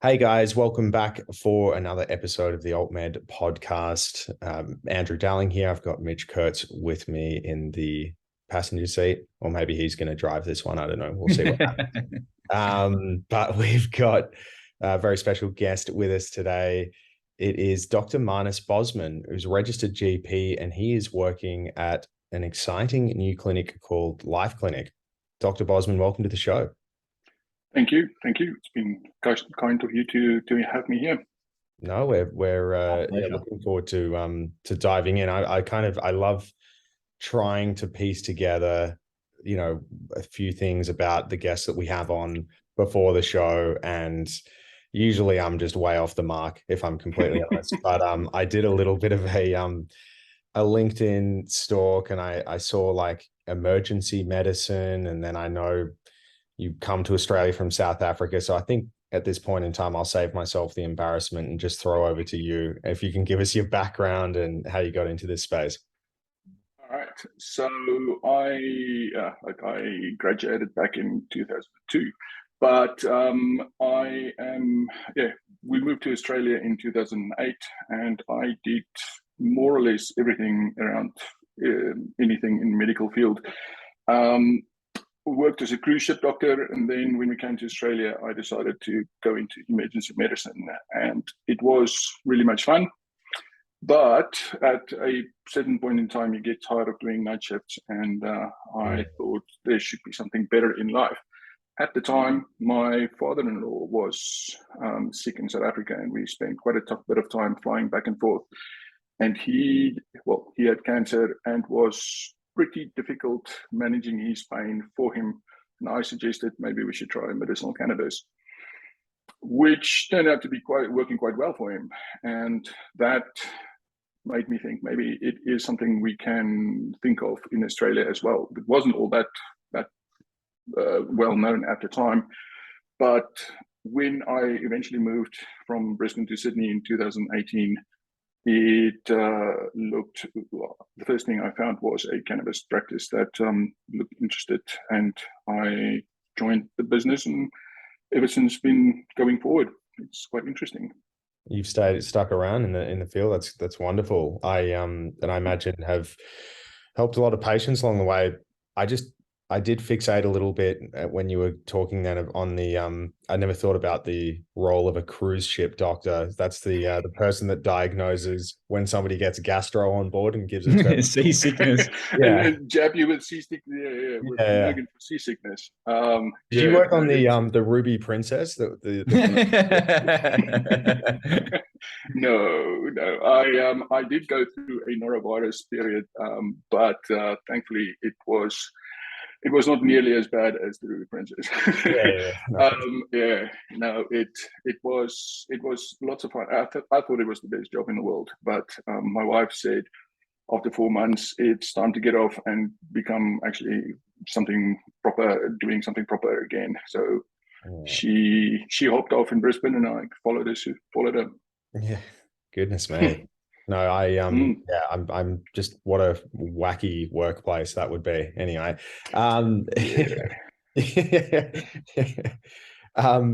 Hey guys, welcome back for another episode of the AltMed podcast. Andrew Dowling here. I've got Mitch Kurtz with me in the passenger seat, or maybe he's going to drive this one. I don't know. We'll see what happens. But we've got a very special guest with us today. It is Dr. Marnus Bosman, who's a registered GP, and he is working at an exciting new clinic called Life Clinic. Dr. Bosman, welcome to the show. Thank you. It's been kind of you to have me here. No, we're looking forward to diving in. I love trying to piece together, a few things about the guests that we have on before the show, and usually I'm just way off the mark if I'm completely honest. But I did a little bit of a LinkedIn stalk, and I saw like emergency medicine, and then I know you come to Australia from South Africa. So I think at this point in time, I'll save myself the embarrassment and just throw over to you. If you can give us your background and how you got into this space. All right. So I graduated back in 2002, but we moved to Australia in 2008, and I did more or less everything around anything in the medical field. Worked as a cruise ship doctor, and then when we came to Australia, I decided to go into emergency medicine, and it was really much fun. But at a certain point in time, you get tired of doing night shifts, and I thought there should be something better in life. At the time, my father-in-law was sick in South Africa, and we spent quite a tough bit of time flying back and forth. And he had cancer and was pretty difficult managing his pain for him. And I suggested maybe we should try medicinal cannabis, which turned out to be working quite well for him. And that made me think maybe it is something we can think of in Australia as well. It wasn't all that well known at the time, but when I eventually moved from Brisbane to Sydney in 2018, the first thing I found was a cannabis practice that looked interested, and I joined the business, and ever since been going forward. It's quite interesting. You've stuck around in the field. That's wonderful. I imagine have helped a lot of patients along the way. I did fixate a little bit when you were talking then on the I never thought about the role of a cruise ship doctor. That's the person that diagnoses when somebody gets gastro on board and gives it to seasickness. and jab you with seasickness, with Morgan for seasickness. Did you work on the Ruby Princess? No. I did go through a norovirus period, but thankfully it was not nearly as bad as the Ruby Princess. It was lots of fun. I thought it was the best job in the world, but my wife said after 4 months it's time to get off and become actually something proper, doing something proper again. So she hopped off in Brisbane, and I followed her. Yeah, goodness me. No, I'm just, what a wacky workplace that would be. Anyway,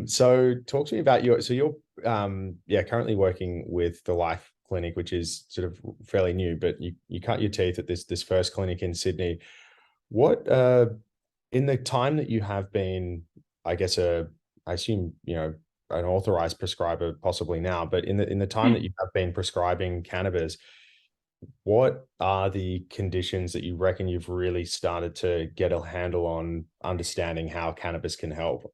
so talk to me about you're currently working with the Life Clinic, which is sort of fairly new, but you cut your teeth at this first clinic in Sydney. What in the time that you have been, I guess, I assume, an authorized prescriber possibly now, but in the time that you have been prescribing cannabis, what are the conditions that you reckon you've really started to get a handle on understanding how cannabis can help?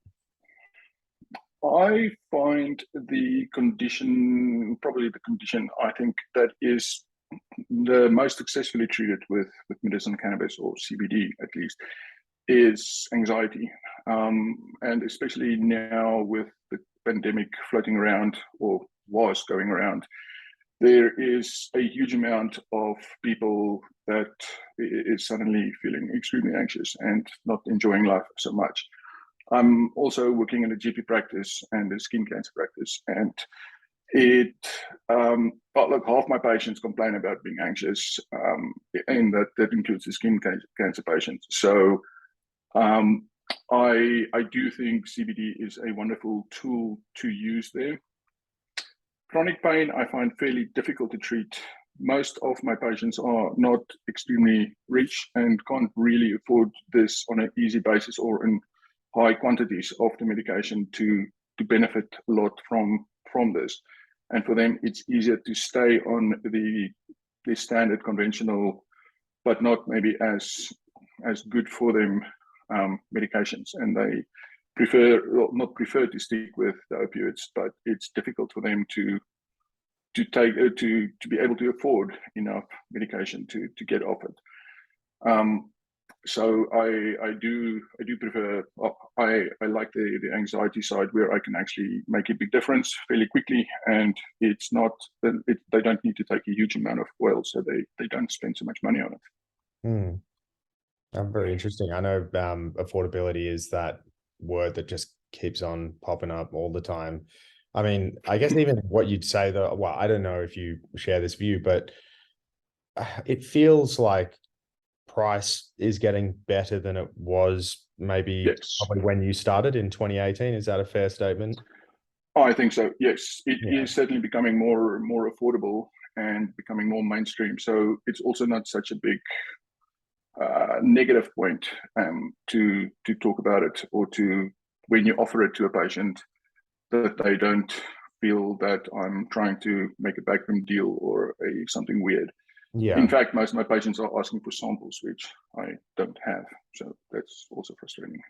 I find probably the condition I think that is the most successfully treated with medicinal cannabis, or CBD at least, is anxiety. And especially now with the pandemic floating around, or was going around, there is a huge amount of people that is suddenly feeling extremely anxious and not enjoying life so much. I'm also working in a GP practice and a skin cancer practice, and look, half my patients complain about being anxious, and that includes the skin cancer patients. So I do think CBD is a wonderful tool to use there. Chronic pain, I find fairly difficult to treat. Most of my patients are not extremely rich and can't really afford this on an easy basis or in high quantities of the medication to benefit a lot from this. And for them, it's easier to stay on the standard conventional, but not maybe as good for them medications. And they not prefer to stick with the opioids, but it's difficult for them to be able to afford enough medication to get off it. So I do prefer, I like the anxiety side where I can actually make a big difference fairly quickly, and it's not they don't need to take a huge amount of oil, so they don't spend so much money on it. Very interesting. I know affordability is that word that just keeps on popping up all the time. I mean, I guess even what you'd say though, well, I don't know if you share this view, but it feels like price is getting better than it was maybe probably when you started in 2018. Is that a fair statement? I think so. Yes, it is certainly becoming more affordable and becoming more mainstream. So it's also not such a big negative point to talk about it, or to when you offer it to a patient, that they don't feel that I'm trying to make a backroom deal or something weird. Yeah. In fact, most of my patients are asking for samples, which I don't have. So that's also frustrating.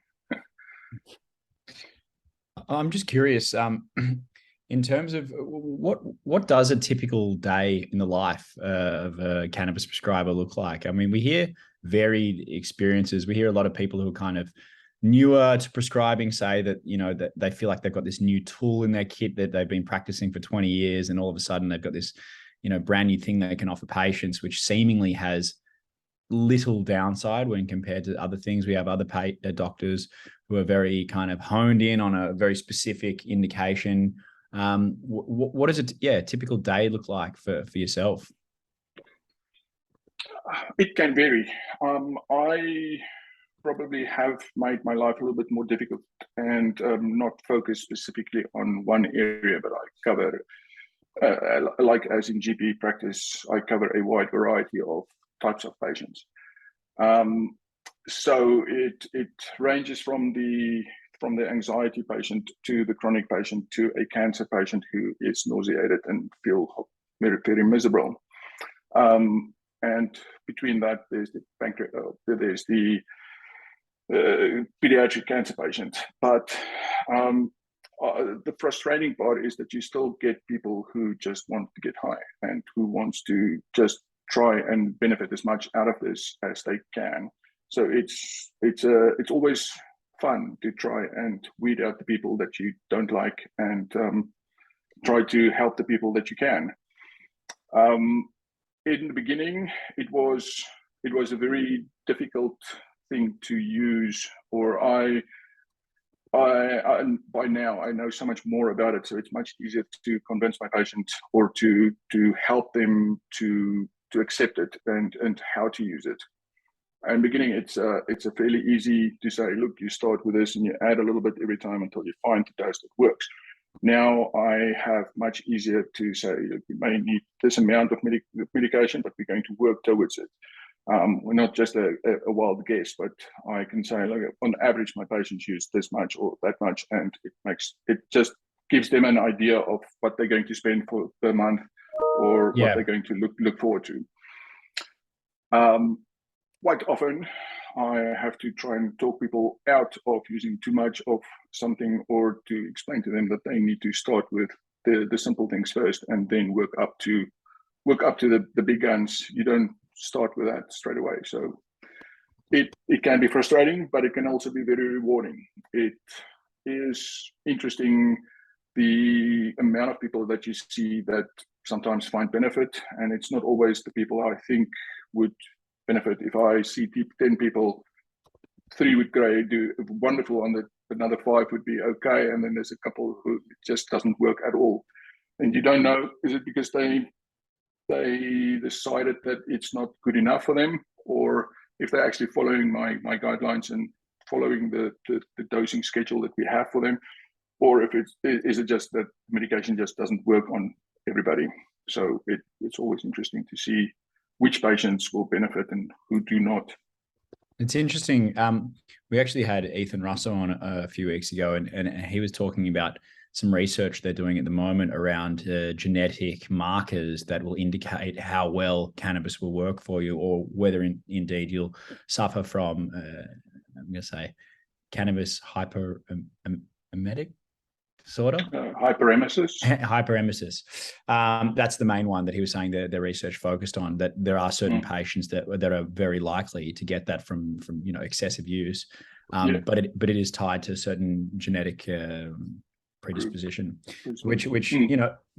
I'm just curious, in terms of what does a typical day in the life of a cannabis prescriber look like? I mean, we hear varied experiences. We hear a lot of people who are kind of newer to prescribing say that, you know, that they feel like they've got this new tool in their kit that they've been practicing for 20 years. And all of a sudden they've got this, you know, brand new thing that they can offer patients, which seemingly has little downside when compared to other things. We have other doctors who are very kind of honed in on a very specific indication. What does a typical day look like for yourself? It can vary. I probably have made my life a little bit more difficult and not focus specifically on one area, but I cover, like as in GP practice, I cover a wide variety of types of patients. So it ranges from the anxiety patient to the chronic patient to a cancer patient who is nauseated and feel very, very miserable. And between that, there's the pediatric cancer patient. But the frustrating part is that you still get people who just want to get high and who wants to just try and benefit as much out of this as they can. So it's always fun to try and weed out the people that you don't like and try to help the people that you can. In the beginning, it was a very difficult thing to use, or I by now I know so much more about it, so it's much easier to convince my patient or to help them to accept it and how to use it. And beginning, it's a fairly easy to say, look, you start with this and you add a little bit every time until you find the dose that works. Now I have much easier to say, look, you may need this amount of medication, but we're going to work towards it. We're not just a wild guess, but I can say, look, on average, my patients use this much or that much, and it just gives them an idea of what they're going to spend per month, or what they're going to look forward to. Quite often, I have to try and talk people out of using too much of something, or to explain to them that they need to start with the simple things first, and then work up to the big guns. You don't start with that straight away. So it can be frustrating, but it can also be very rewarding. It is interesting the amount of people that you see that sometimes find benefit, and it's not always the people I think would benefit. If I see 10 people, 3 would do wonderful, and another 5 would be okay, and then there's a couple who it just doesn't work at all. And you don't know, is it because they decided that it's not good enough for them, or if they're actually following my guidelines and following the dosing schedule that we have for them, or if is it just that medication just doesn't work on everybody. So it's always interesting to see which patients will benefit and who do not. It's interesting. We actually had Ethan Russo on a few weeks ago, and he was talking about some research they're doing at the moment around genetic markers that will indicate how well cannabis will work for you, or whether indeed you'll suffer from, I'm going to say, cannabis hyperemetic disorder. Hyperemesis. Hyperemesis. That's the main one that he was saying that the research focused on, that there are certain patients that are very likely to get that from excessive use. But it is tied to certain genetic predisposition, which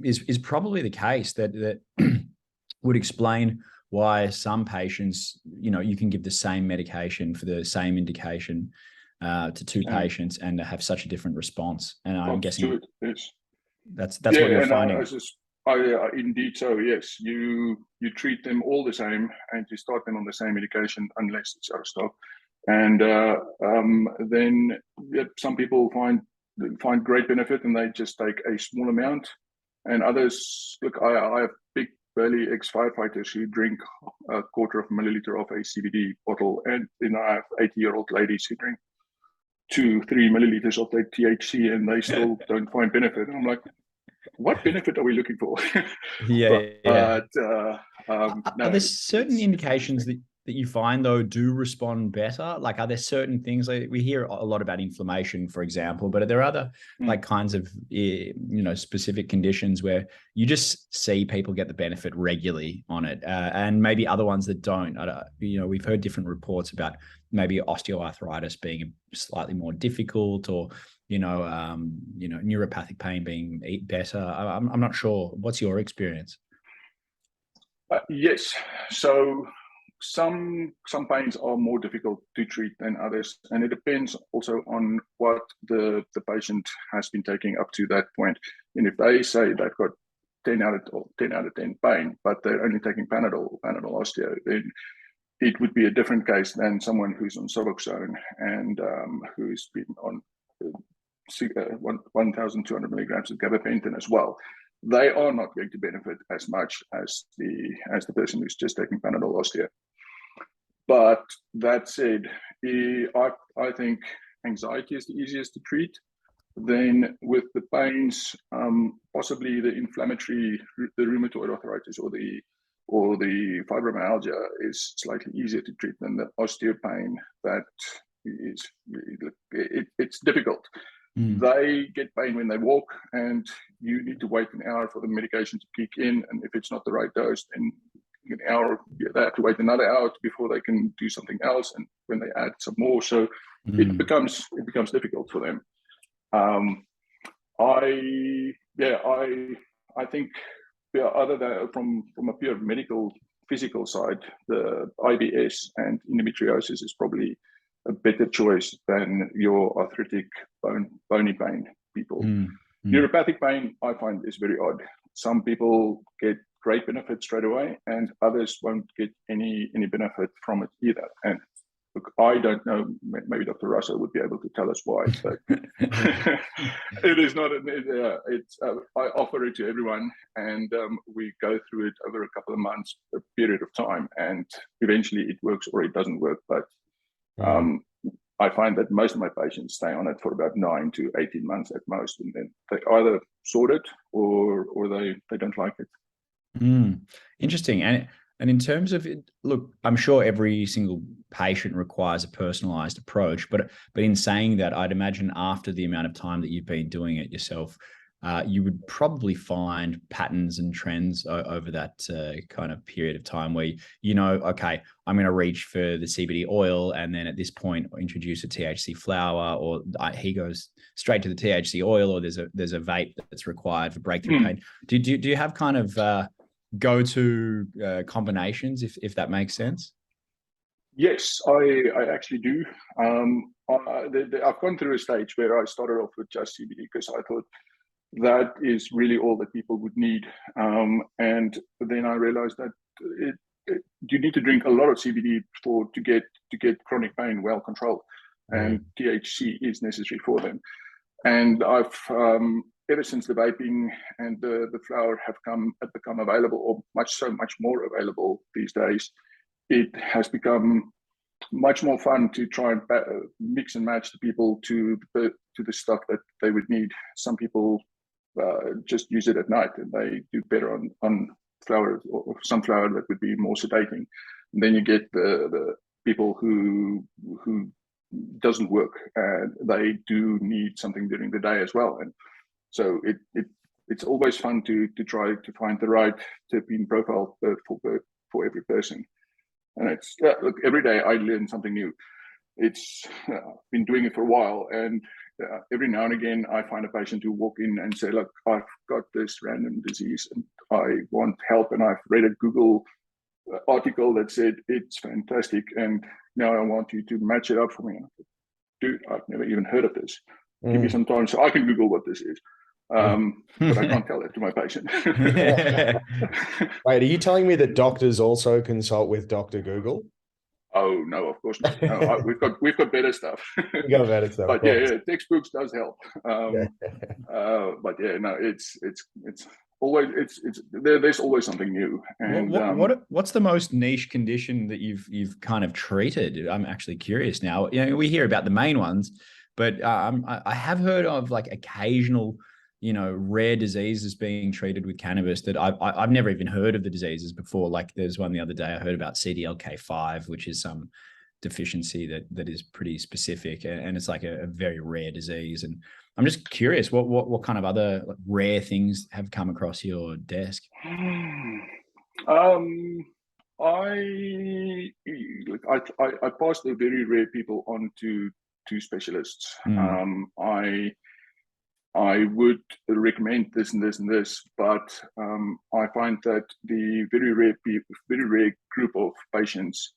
is probably the case that would explain why some patients, you can give the same medication for the same indication to two patients and have such a different response. And I'm guessing that's what you're finding. Indeed, so yes, you treat them all the same and you start them on the same medication unless it's out of stock. And then some people find great benefit and they just take a small amount, and others, look, I have big burly ex-firefighters who drink a quarter of a milliliter of a CBD bottle, and then I have 80-year-old ladies who drink 2-3 milliliters of their THC and they still don't find benefit. And I'm like, what benefit are we looking for? Are there certain indications that you find though do respond better? Like, are there certain things, like we hear a lot about inflammation, for example, but are there other like kinds of specific conditions where you just see people get the benefit regularly on it, and maybe other ones that don't? We've heard different reports about maybe osteoarthritis being slightly more difficult, or neuropathic pain being better. I'm not sure. What's your experience? Yes. So some pains are more difficult to treat than others, and it depends also on what the patient has been taking up to that point. And if they say they've got 10 out of 10 pain, but they're only taking Panadol osteo, then it would be a different case than someone who's on Suboxone and who's been on 1,200 milligrams of gabapentin as well. They are not going to benefit as much as the person who's just taking Panadol osteo. But that said, I think anxiety is the easiest to treat. Then with the pains, possibly the inflammatory, the rheumatoid arthritis or the fibromyalgia is slightly easier to treat than the osteopain. That is, it's difficult. They get pain when they walk, and you need to wait an hour for the medication to kick in. And if it's not the right dose, then an hour, they have to wait another hour before they can do something else. And when they add some more, so it becomes difficult for them. I think other than from a pure medical physical side, the IBS and endometriosis is probably a better choice than your arthritic bony pain people. Neuropathic pain, I find, is very odd. Some people get great benefit straight away, and others won't get any benefit from it either. And look, I don't know. Maybe Dr. Russo would be able to tell us why, but it is not. I offer it to everyone, and we go through it over a couple of months, a period of time, and eventually it works or it doesn't work. But I find that most of my patients stay on it for about 9 to 18 months at most, and then they either sort it or they don't like it. Interesting. And in terms of it, look, I'm sure every single patient requires a personalized approach, but in saying that, I'd imagine after the amount of time that you've been doing it yourself, you would probably find patterns and trends over that kind of period of time where, okay, I'm going to reach for the CBD oil, and then at this point introduce a THC flower, or he goes straight to the THC oil, or there's a vape that's required for breakthrough pain. Do you have kind of go-to combinations, if that makes sense? Yes, I actually do. I've gone through a stage where I started off with just CBD because I thought that is really all that people would need. And then I realized that you need to drink a lot of CBD to get chronic pain well controlled. and THC is necessary for them. And I've ever since the vaping and the flower have become available, or so much more available these days, it has become much more fun to try and mix and match the people to the stuff that they would need. Some people just use it at night and they do better on flower or some flower that would be more sedating. And then you get the people who doesn't work and they do need something during the day as well. And so it's always fun to try to find the right terpene profile for every person. And it's look, every day I learn something new. It's been doing it for a while, and every now and again I find a patient who walk in and say, look, I've got this random disease and I want help, and I've read a Google article that said it's fantastic, and now I want you to match it up for me. Dude, I've never even heard of this. Give me some time so I can Google what this is. But I can't tell that to my patient. Wait, are you telling me that doctors also consult with Dr. Google? Oh no, of course not. No, we've got better stuff. We got better stuff. But yeah, textbooks does help. But yeah, no, it's always there's always something new. And what's the most niche condition that you've kind of treated? I'm actually curious now. You know, we hear about the main ones, but I have heard of like occasional, you know, rare diseases being treated with cannabis that I've never even heard of the diseases before. Like there's one the other day I heard about CDLK5, which is some deficiency that is pretty specific, and it's like a very rare disease. And I'm just curious, what kind of other rare things have come across your desk? I pass the very rare people on to specialists. I would recommend this and this and this, but I find that the very rare group of patients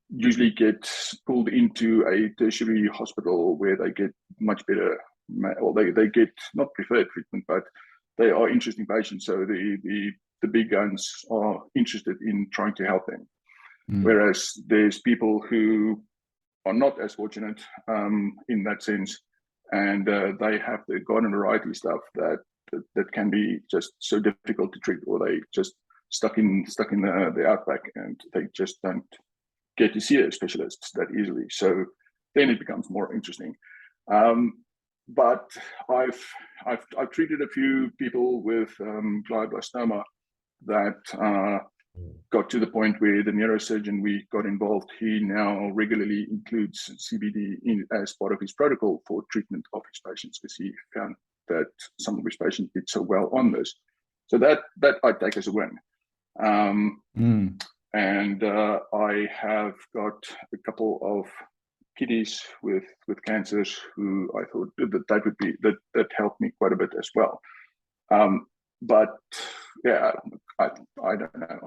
usually get pulled into a tertiary hospital where they get much better, or they get not preferred treatment, but they are interesting patients. So the big guns are interested in trying to help them. Whereas there's people who are not as fortunate in that sense, and they have the garden variety stuff that can be just so difficult to treat, or they just stuck in the outback and they just don't get to see a specialist that easily. So then it becomes more interesting. But I've treated a few people with glioblastoma that got to the point where the neurosurgeon we got involved, he now regularly includes CBD as part of his protocol for treatment of his patients, because he found that some of his patients did so well on this. So that I take as a win. And I have got a couple of kiddies with cancers who I thought that helped me quite a bit as well. But yeah, I don't know.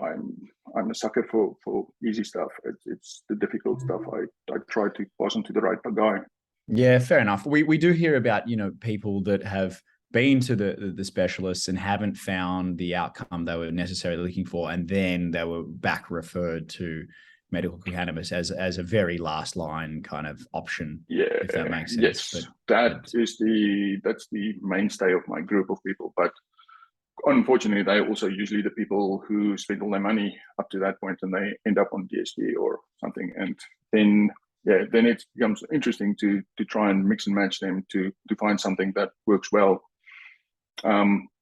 I'm a sucker for easy stuff. It's the difficult stuff. I try to pass on to the right guy. Yeah, fair enough. We do hear about, you know, people that have been to the specialists and haven't found the outcome they were necessarily looking for, and then they were back referred to medical cannabis as a very last line kind of option. Yeah, if that makes sense. Yes, that's the mainstay of my group of people. But unfortunately, they're also usually the people who spend all their money up to that point and they end up on DSP or something. And then it becomes interesting to try and mix and match them to find something that works well.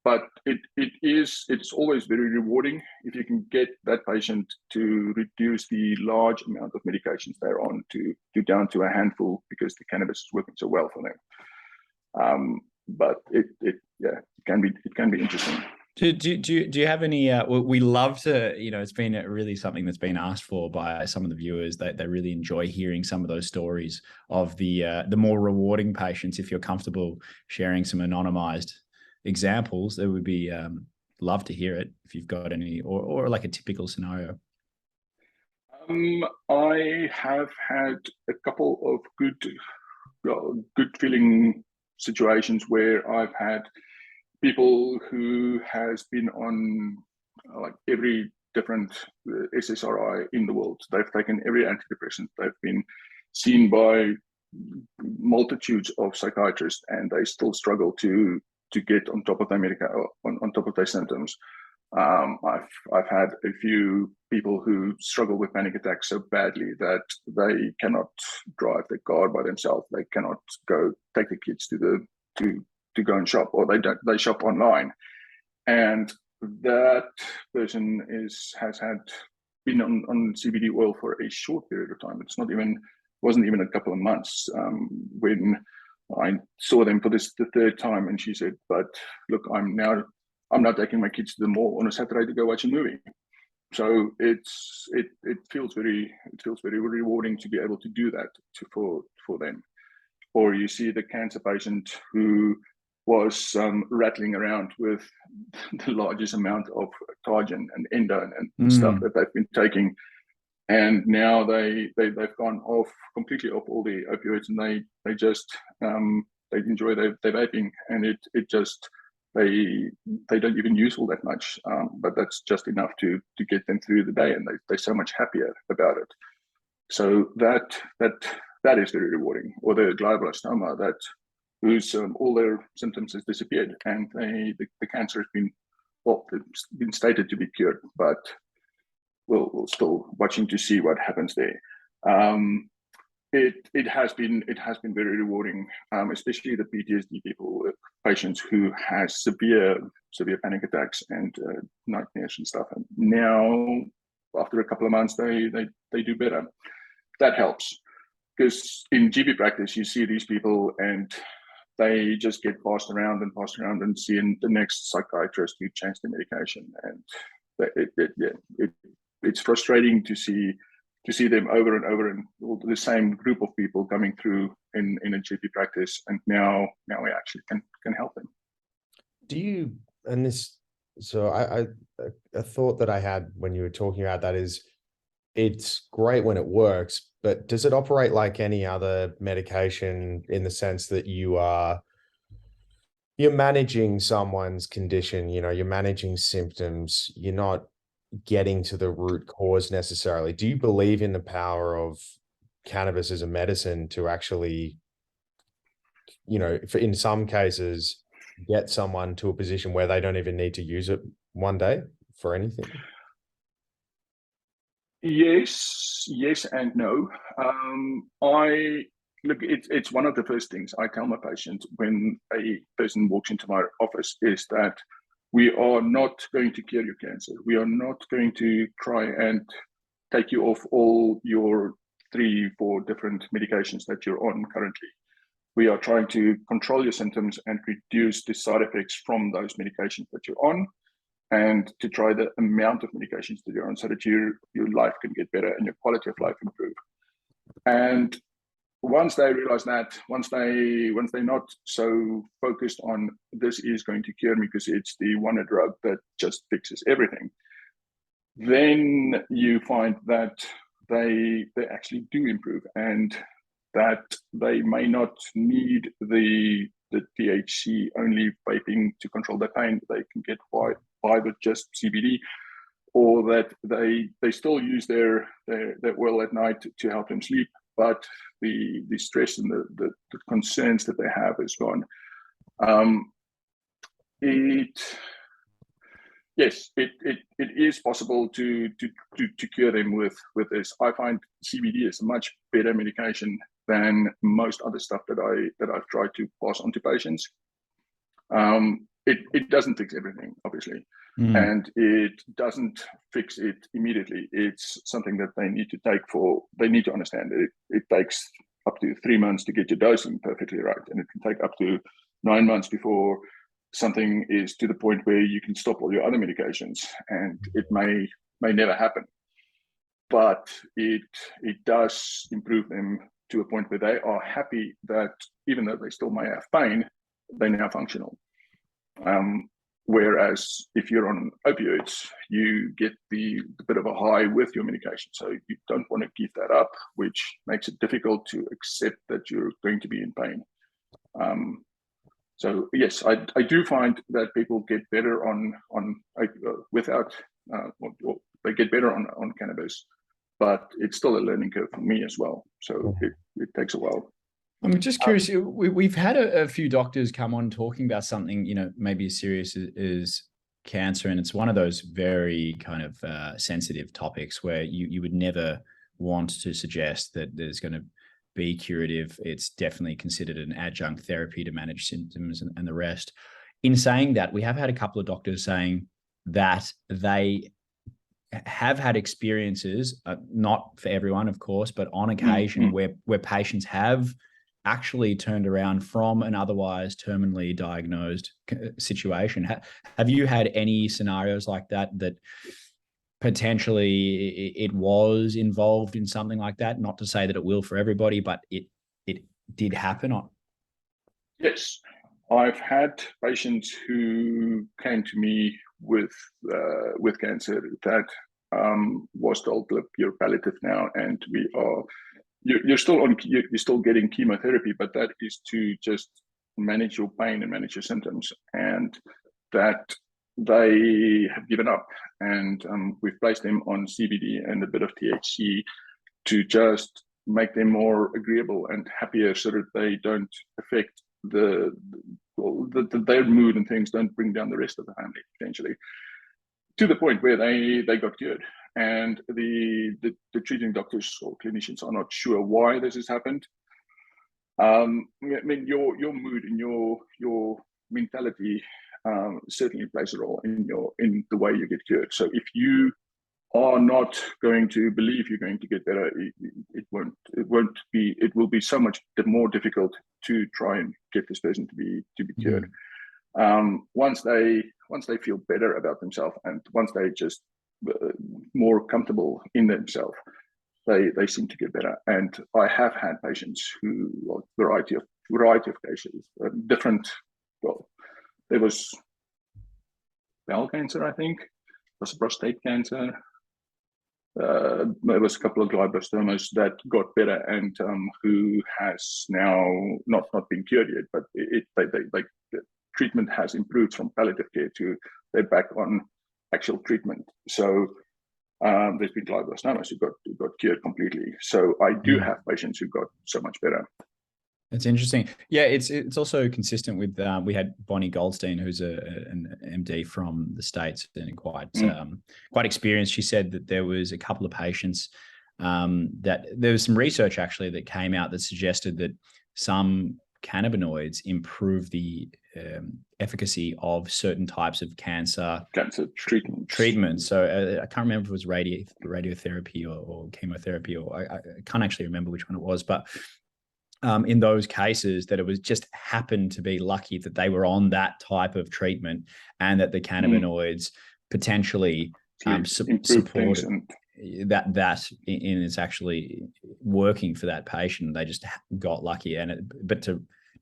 But it's always very rewarding if you can get that patient to reduce the large amount of medications they're on to down to a handful, because the cannabis is working so well for them. But it can be interesting. Do you have any? We love to, you know, it's been really something that's been asked for by some of the viewers, that they really enjoy hearing some of those stories of the more rewarding patients. If you're comfortable sharing some anonymized examples, that would be love to hear it if you've got any, or like a typical scenario. I have had a couple of good feeling situations where I've had people who has been on like every different SSRI in the world. They've taken every antidepressant. They've been seen by multitudes of psychiatrists, and they still struggle to get on top of their on top of their symptoms. I've had a few people who struggle with panic attacks so badly that they cannot drive the car by themselves. They cannot go take the kids to go and shop, or they shop online. And that person has been on CBD oil for a short period of time. Wasn't even a couple of months when I saw them for the third time, and she said, "But look, I'm not taking my kids to the mall on a Saturday to go watch a movie." So it feels very rewarding to be able to do that for them. Or you see the cancer patient who was rattling around with the largest amount of Targen and Endo and stuff that they've been taking, and now they've gone completely off all the opioids, and they just they enjoy their vaping, and it just they don't even use all that much, but that's just enough to get them through the day, and they're so much happier about it. So that is very rewarding. Or the glioblastoma that whose all their symptoms has disappeared, and the cancer has been stated to be cured, but we'll still watching to see what happens there. It has been very rewarding, especially the PTSD patients who has severe panic attacks and nightmares and stuff. And now, after a couple of months, they do better. That helps, because in GP practice you see these people and they just get passed around and seeing the next psychiatrist who changed the medication, and it's frustrating to see them over and over, and the same group of people coming through in a GP practice, and now we actually can help them. Do you, and this, so a thought that I had when you were talking about that is, it's great when it works, but does it operate like any other medication in the sense that you're managing someone's condition, you're managing symptoms, you're not getting to the root cause necessarily? Do you believe in the power of cannabis as a medicine to actually, in some cases, get someone to a position where they don't even need to use it one day for anything? Yes and no. It's one of the first things I tell my patients when a person walks into my office is that we are not going to cure your cancer. We are not going to try and take you off all your 3-4 different medications that you're on currently. We are trying to control your symptoms and reduce the side effects from those medications that you're on, and to try the amount of medications that you're on, so that your life can get better and your quality of life improve. And once they realize that, once they're not so focused on this is going to cure me because it's the one drug that just fixes everything, then you find that they actually do improve, and that they may not need the THC only vaping to control their pain. They can get by with just CBD, or that they still use their oil at night to help them sleep, but the stress and the concerns that they have is gone. Yes, it is possible to cure them with this. I find CBD is a much better medication than most other stuff that I've tried to pass on to patients. It doesn't fix everything, obviously, and it doesn't fix it immediately. It's something that they need to take they need to understand that it takes up to 3 months to get your dosing perfectly right, and it can take up to 9 months before something is to the point where you can stop all your other medications, and it may never happen, but it does improve them to a point where they are happy that even though they still may have pain, they're now functional. Whereas if you're on opioids, you get the bit of a high with your medication, so you don't want to give that up, which makes it difficult to accept that you're going to be in pain. So yes, I do find that people get better they get better on cannabis, but it's still a learning curve for me as well. So it takes a while. I'm just curious. We've had a few doctors come on talking about something, you know, maybe as serious as cancer, and it's one of those very kind of sensitive topics where you would never want to suggest that there's going to be curative. It's definitely considered an adjunct therapy to manage symptoms and the rest. In saying that, we have had a couple of doctors saying that they have had experiences, not for everyone, of course, but on occasion where patients have actually turned around from an otherwise terminally diagnosed situation. Have you had any scenarios like that potentially it was involved in something like that? Not to say that it will for everybody, but it did happen on. Yes, I've had patients who came to me with cancer that was told, look, you're palliative now, and you're still getting chemotherapy, but that is to just manage your pain and manage your symptoms, and that they have given up, and we've placed them on CBD and a bit of THC to just make them more agreeable and happier, so that they don't affect their mood, and things don't bring down the rest of the family potentially, to the point where they got cured. And the treating doctors or clinicians are not sure why this has happened. I mean, your mood and your mentality certainly plays a role in the way you get cured. So if you are not going to believe you're going to get better, it will be so much more difficult to try and get this person to be cured. Once they feel better about themselves, and once they just more comfortable in themselves, they seem to get better. And I have had patients who, like, variety of cases, different. Well, there was bowel cancer, I think. There was prostate cancer. There was a couple of glioblastomas that got better, and who has now not been cured yet, but the treatment has improved from palliative care to they're back on actual treatment. So there's been glioblastomas who got cured completely. So I do have patients who got so much better. That's interesting. Yeah, it's also consistent with we had Bonnie Goldstein, who's an MD from the States and quite experienced. She said that there was a couple of patients that there was some research actually that came out that suggested that some cannabinoids improve the efficacy of certain types of cancer treatment. So I can't remember if it was radiotherapy or chemotherapy, or I can't actually remember which one it was, but in those cases that it was just happened to be lucky that they were on that type of treatment, and that the cannabinoids potentially support that in it's actually working for that patient. They just got lucky,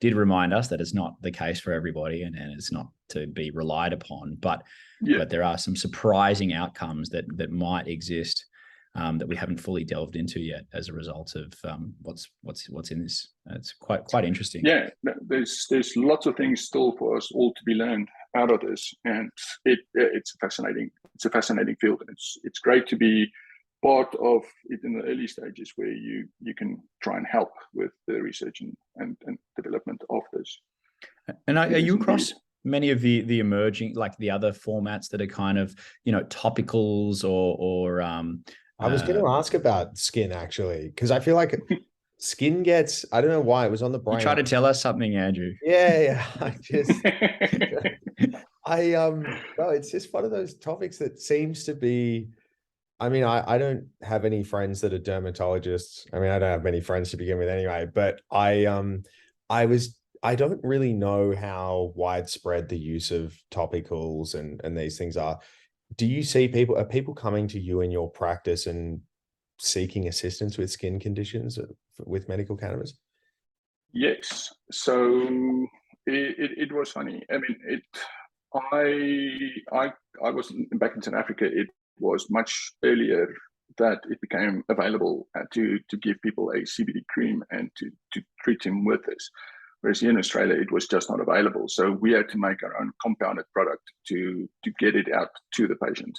did remind us that it's not the case for everybody, and it's not to be relied upon, but there are some surprising outcomes that might exist that we haven't fully delved into yet as a result of what's in this. It's quite interesting. Yeah, there's lots of things still for us all to be learned out of this, and it's a fascinating field, and it's great to be part of it in the early stages where you can try and help with the research and development of this. And are you across many of the emerging, like the other formats that are kind of, topicals or I was going to ask about skin, actually, because I feel like skin gets, I don't know why, it was on the brain. You try to tell us something, Andrew. Yeah. No, it's just one of those topics that seems to be, I mean, I don't have any friends that are dermatologists. I mean, I don't have many friends to begin with anyway, but I don't really know how widespread the use of topicals and these things are. Do you see are people coming to you in your practice and seeking assistance with skin conditions with medical cannabis? Yes. So it was funny. I mean, I was back in South Africa. It was much earlier that it became available to give people a CBD cream and to treat them with this. Whereas here in Australia, it was just not available. So we had to make our own compounded product to get it out to the patient.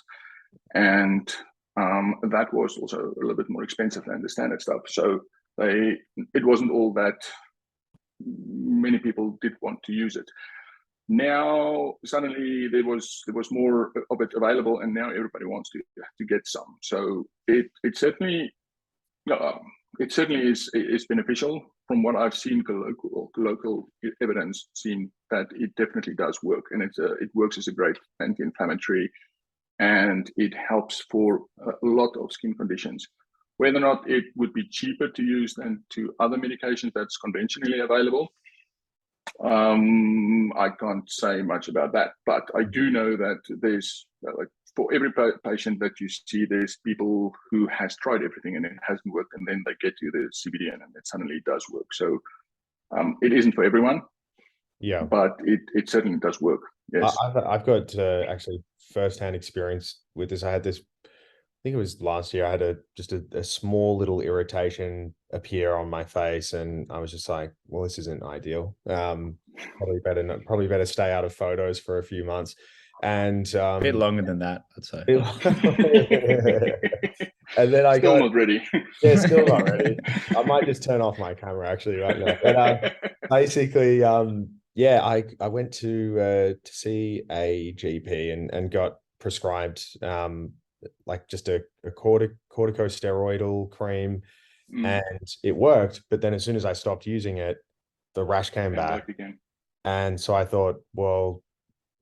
And that was also a little bit more expensive than the standard stuff. So it wasn't all that many people did want to use it. Now suddenly there was more of it available, and now everybody wants to get some. So it certainly is beneficial. From what I've seen, local evidence seen that it definitely does work, and it works as a great anti-inflammatory, and it helps for a lot of skin conditions. Whether or not it would be cheaper to use than to other medications that's conventionally available, I can't say much about that, but I do know that there's for every patient that you see, there's people who has tried everything and it hasn't worked, and then they get to the CBD and it suddenly does work. So it isn't for everyone, but it certainly does work. Yes, I've got actually first-hand experience with this. I had this, I think it was last year. I had just a small little irritation appear on my face, and I was just like, well, this isn't ideal. Probably better stay out of photos for a few months. And a bit longer than that, I'd say. And then I still not ready. Yeah, still not ready. I might just turn off my camera actually right now. But basically, yeah, I went to see a GP and got prescribed like just a corticosteroidal cream, and it worked. But then as soon as I stopped using it, the rash came back again. And so I thought, well,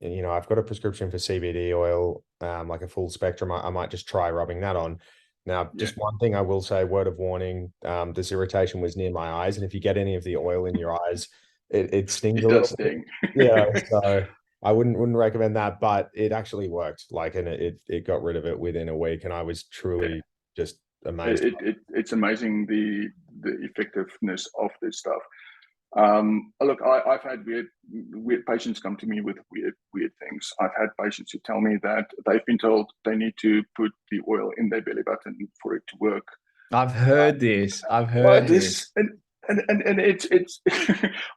you know, I've got a prescription for CBD oil, like a full spectrum. I might just try rubbing that on. Now, just one thing I will say, word of warning, this irritation was near my eyes. And if you get any of the oil in your eyes, it stings a little bit. Yeah, so I wouldn't recommend that, but it actually worked. Like, and it got rid of it within a week. And I was truly just amazed. It's amazing the effectiveness of this stuff. Look, I've had weird patients come to me with weird things. I've had patients who tell me that they've been told they need to put the oil in their belly button for it to work. I've heard this. I've heard this. And it's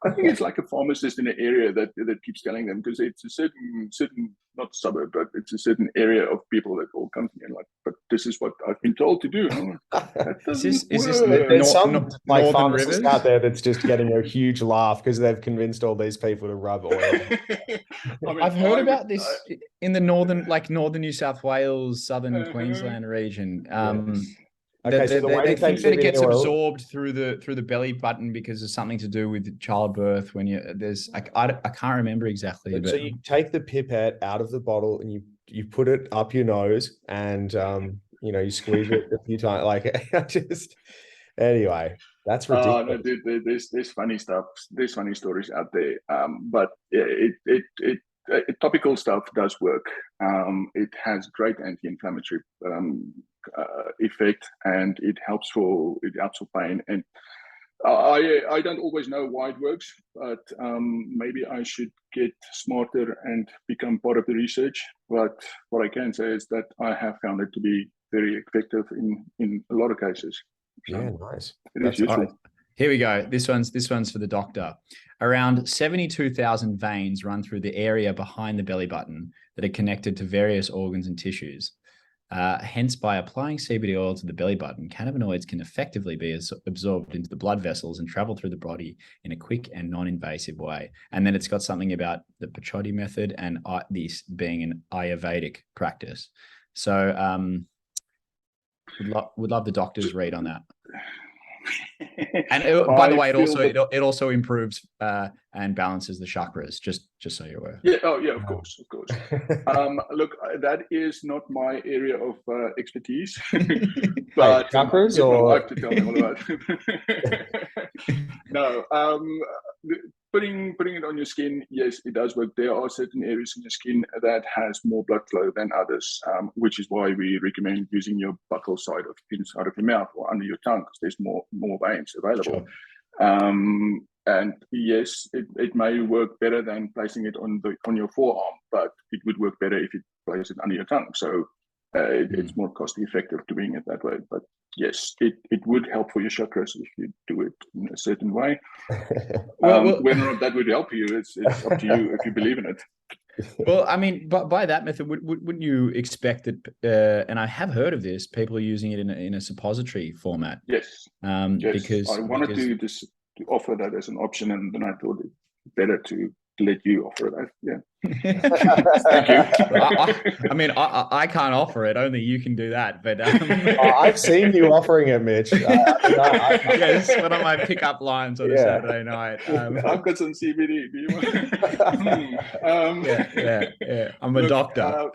I think it's like a pharmacist in an area that keeps telling them, because it's a certain not suburb, but it's a certain area of people that all come to me and like, but this is what I've been told to do. Is this there's some like pharmacists out there that's just getting a huge laugh because they've convinced all these people to rub oil. I mean, I've heard about this in the northern New South Wales, southern Queensland region. Okay, they think that it gets absorbed through the belly button because there's something to do with childbirth. When I can't remember exactly. So you take the pipette out of the bottle and you put it up your nose, and you know, you squeeze it a few times. Like, anyway, that's ridiculous. No, dude, there's funny stuff. There's funny stories out there. But topical stuff does work. It has great anti-inflammatory effect, and it helps for pain. And I don't always know why it works, but maybe I should get smarter and become part of the research. But what I can say is that I have found it to be very effective in a lot of cases. So yeah, nice. It is useful. Here we go. This one's for the doctor. Around 72,000 veins run through the area behind the belly button that are connected to various organs and tissues. Hence, by applying CBD oil to the belly button, cannabinoids can effectively be absorbed into the blood vessels and travel through the body in a quick and non-invasive way. And then it's got something about the Pachotti method and this being an Ayurvedic practice. So would love the doctor's read on that. And by the way, it also improves and balances the chakras. Just so you're aware. Yeah. Oh, yeah. Of course. Look, that is not my area of expertise. But chakras, or I have to tell me all about it. No. Putting it on your skin, yes, it does work. There are certain areas in your skin that has more blood flow than others, which is why we recommend using your buccal side of inside of your mouth or under your tongue, because there's more veins available. Sure. And yes, it may work better than placing it on your forearm, but it would work better if you place it under your tongue. So it's more cost effective doing it that way. But yes, it would help for your chakras if you do it in a certain way. Whether or not that would help you, it's up to you if you believe in it. Well, I mean, but by that method, wouldn't you expect that? And I have heard of this. People are using it in a suppository format. Yes. Because I wanted to offer that as an option, and then I thought it better to let you offer that. Yeah. Thank you. I mean, I can't offer it. Only you can do that. But I've seen you offering it, Mitch. Yeah, this is one of my pickup lines on a Saturday night. I've got some CBD. Do you want? Yeah. I'm a doctor.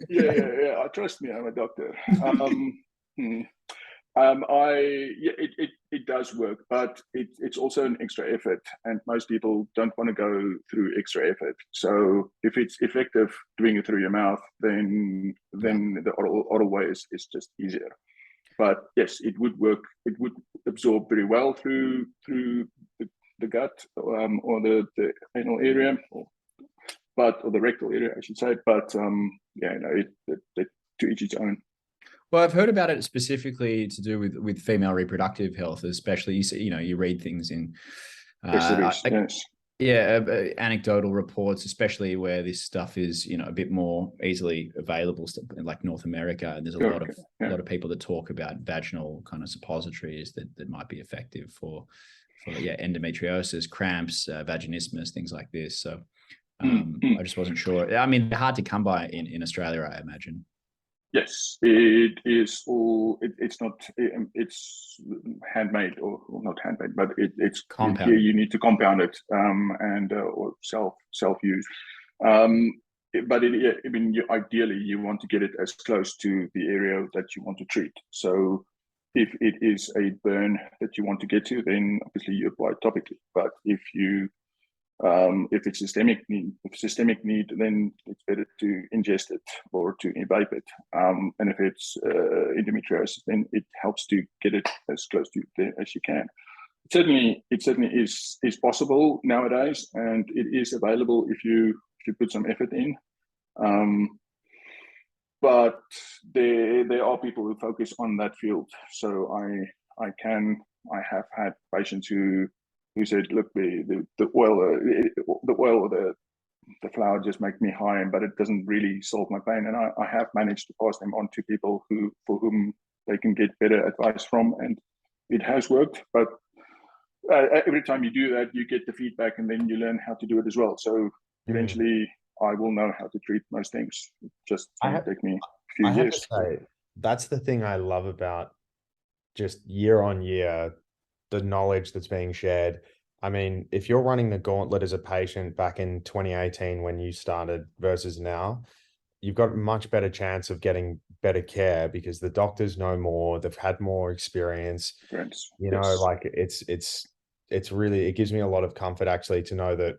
Yeah. Trust me, I'm a doctor. It does work, but it's also an extra effort, and most people don't want to go through extra effort. So if it's effective doing it through your mouth, then the oral way is just easier. But yes, it would work. It would absorb very well through the gut or the anal area, or the rectal area, I should say. But to each its own. Well, I've heard about it specifically to do with female reproductive health, especially. You read things in anecdotal reports, especially where this stuff is a bit more easily available, like North America. And there's a lot of people that talk about vaginal kind of suppositories that might be effective for endometriosis, cramps, vaginismus, things like this. So I just wasn't sure. I mean, they're hard to come by in Australia, I imagine. Yes, it is all. It's not. It's handmade or not handmade, but it's compound. Here you need to compound it or self use. But ideally, you want to get it as close to the area that you want to treat. So, if it is a burn that you want to get to, then obviously you apply it topically. But if it's systemic need, then it's better to ingest it or to vape it. And if it's endometriosis, then it helps to get it as close to there as you can. It certainly is possible nowadays, and it is available if you put some effort in. But there are people who focus on that field. So I have had patients who said, look, the oil or the flower just make me high, but it doesn't really solve my pain. And I have managed to pass them on to people for whom they can get better advice from, and it has worked. But every time you do that, you get the feedback, and then you learn how to do it as well. So eventually, I will know how to treat most things. It just take me a few years. To say, that's the thing I love about just year on year, the knowledge that's being shared. I mean, if you're running the gauntlet as a patient back in 2018 when you started versus now, you've got a much better chance of getting better care because the doctors know more, they've had more experience. Like it's really, it gives me a lot of comfort actually to know that,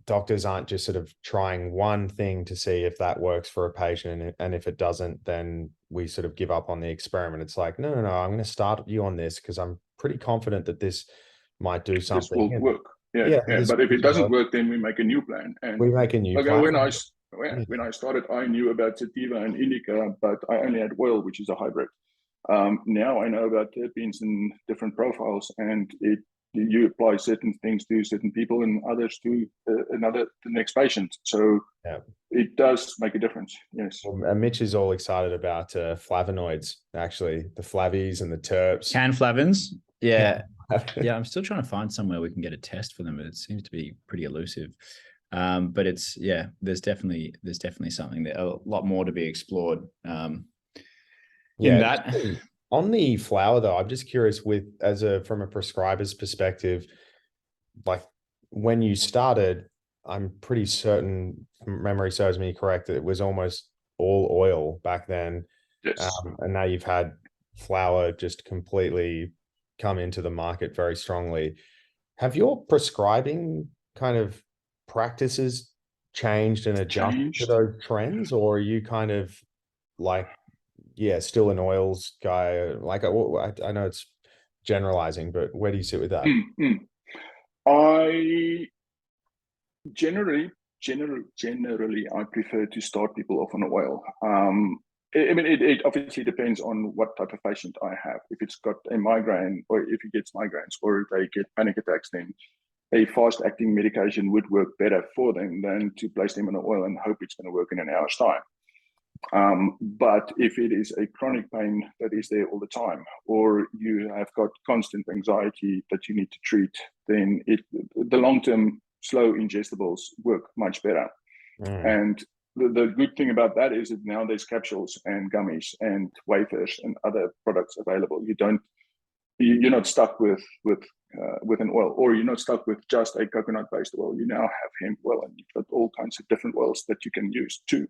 doctors aren't just sort of trying one thing to see if that works for a patient. And if it doesn't, then we sort of give up on the experiment. It's like, no, I'm going to start you on this because I'm pretty confident that this might do something. This will work. Yeah. But if it doesn't work, then we make a new plan. And we make a new plan. When I started, I knew about sativa and indica, but I only had oil, which is a hybrid. Now I know about terpenes and different profiles, and you apply certain things to certain people and others to the next patient. So it does make a difference. Yes. And Mitch is all excited about flavonoids, actually, the flavies and the terps. Canflavins. Yeah. Yeah. I'm still trying to find somewhere we can get a test for them, but it seems to be pretty elusive. But there's definitely something there, a lot more to be explored. On the flower though, I'm just curious from a prescriber's perspective, like when you started, I'm pretty certain, memory serves me correct, that it was almost all oil back then. Yes. And now you've had flower just completely come into the market very strongly. Have your prescribing kind of practices changed and adjusted to those trends, or are you kind of like, still an oils guy? Like I know it's generalizing, but where do you sit with that? I generally I prefer to start people off on oil. It obviously depends on what type of patient I have. If it's got a migraine, or if he gets migraines, or if they get panic attacks, then a fast-acting medication would work better for them than to place them on an oil and hope it's going to work in an hour's time. But if it is a chronic pain that is there all the time, or you have got constant anxiety that you need to treat, then the long-term slow ingestibles work much better. And the good thing about that is that now there's capsules and gummies and wafers and other products available. You're not stuck with an oil, or you're not stuck with just a coconut-based oil. You now have hemp oil, and you've got all kinds of different oils that you can use too.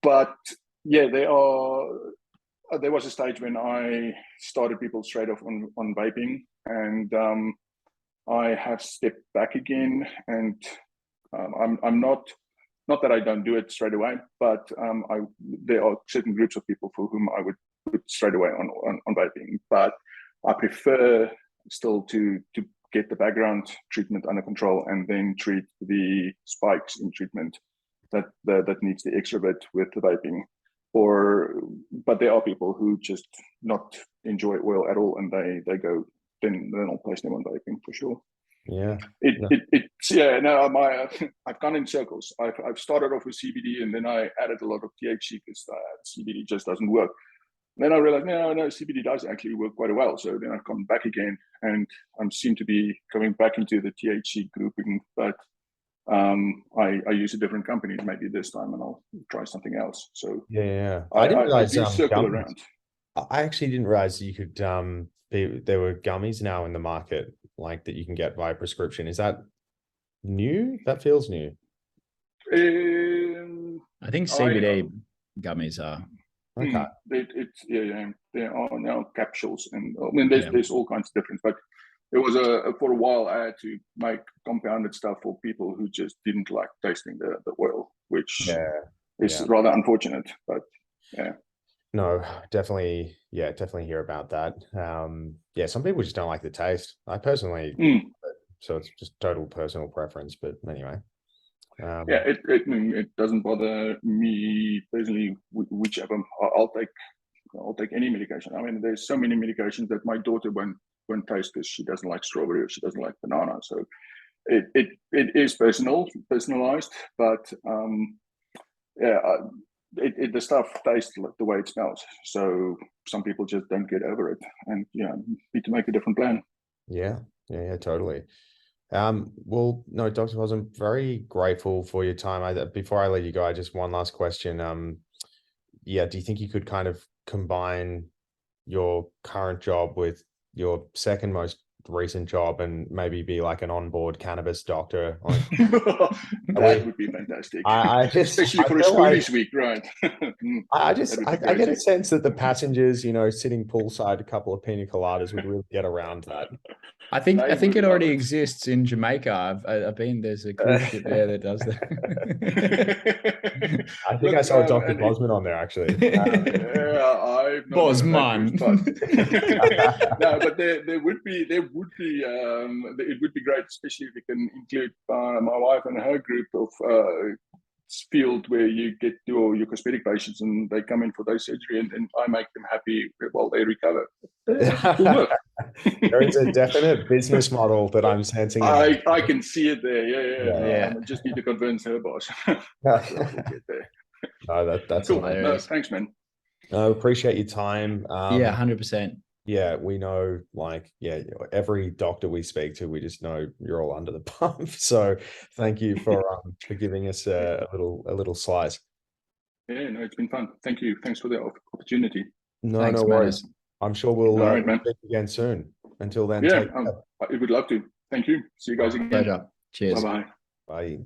But yeah, there was a stage when I started people straight off on vaping, and I have stepped back again. And I'm not that I don't do it straight away, but there are certain groups of people for whom I would put straight away on vaping. But I prefer still to get the background treatment under control and then treat the spikes in treatment that needs the extra bit with the vaping. But there are people who just not enjoy oil at all, and they go, then I'll place them on vaping for sure. Yeah. I've gone in circles. I've started off with CBD, and then I added a lot of THC because CBD just doesn't work. Then I realized, no, CBD does actually work quite well. So then I've come back again, and I seem to be coming back into the THC grouping, but I use a different company maybe this time, and I'll try something else. So yeah. I didn't realize I circle around. I actually didn't realize you could there were gummies now in the market, like that you can get via prescription. Is that new? That feels new. I think CBD gummies are. Okay. There are now capsules, and I mean there's all kinds of different, but it was for a while I had to make compounded stuff for people who just didn't like tasting the oil, which is rather unfortunate, but yeah. No, definitely hear about that. Some people just don't like the taste. I personally, so it's just total personal preference, but anyway. It doesn't bother me personally, whichever. I'll take any medication. I mean, there's so many medications that my daughter won't taste because she doesn't like strawberry or she doesn't like banana. So it is personalized, but the stuff tastes like the way it smells. So some people just don't get over it, and need to make a different plan. Yeah, totally. Well, no, Dr. Voss, I'm very grateful for your time. Before I let you go, I just one last question. Do you think you could kind of combine your current job with your second most recent job and maybe be like an onboard cannabis doctor? That would be fantastic. Especially for a schoolies week, right? I get a sense that the passengers, sitting poolside, a couple of pina coladas would really get around that. I think it already exists in Jamaica. I've been, there's a cruise ship there that does that. I think I saw Dr. Bosman on there actually. Bosman. No, but it would be great, especially if we can include my wife and her group of field where you get your cosmetic patients and they come in for their surgery, and I make them happy while they recover. There is a definite business model that I'm sensing. I can see it there. Yeah. I just need to convince her boss. We'll get there. No, that's cool. No, thanks, man. I appreciate your time. 100%. Yeah, we know, every doctor we speak to, we just know you're all under the pump. So thank you for giving us a little slice. Yeah, no, it's been fun. Thank you. Thanks for the opportunity. No worries. I'm sure we'll speak again soon. Until then, I would love to. Thank you. See you guys again. Pleasure. Cheers. Bye-bye. Bye.